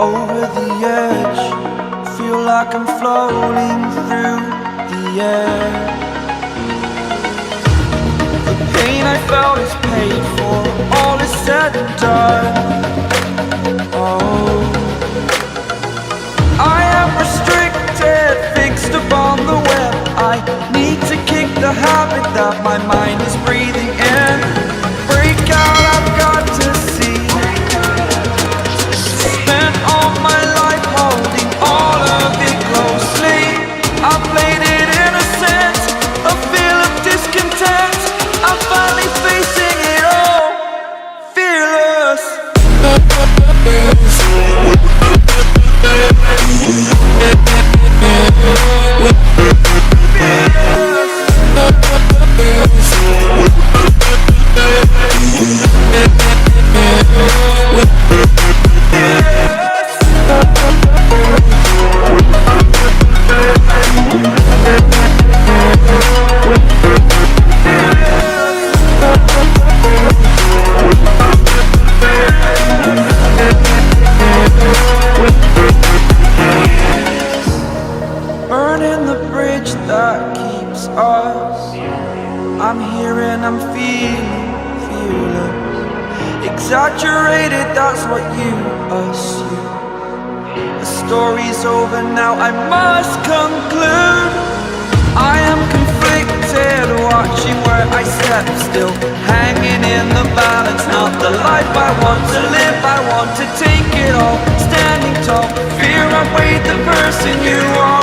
Over the edge, feel like I'm floating through the air. The pain I felt is paid for, all is said and done. Oh, I am restricted, fixed upon the web. I need to kick the habit that my mind is breathing in. Break out, I've got to see. Spent all my life holding all of it closely. I played it innocent, a feel of discontent. I'm finally facing it all, fearless. Burning the bridge that keeps us. I'm here and I'm feeling fearless. Exaggerated, that's what you assume. The story's over now, I must conclude. I am conflicted, watching where I step still, hanging in the balance. Not the life I want to live, I want to take it all. Standing tall, fear I weighed the person you are.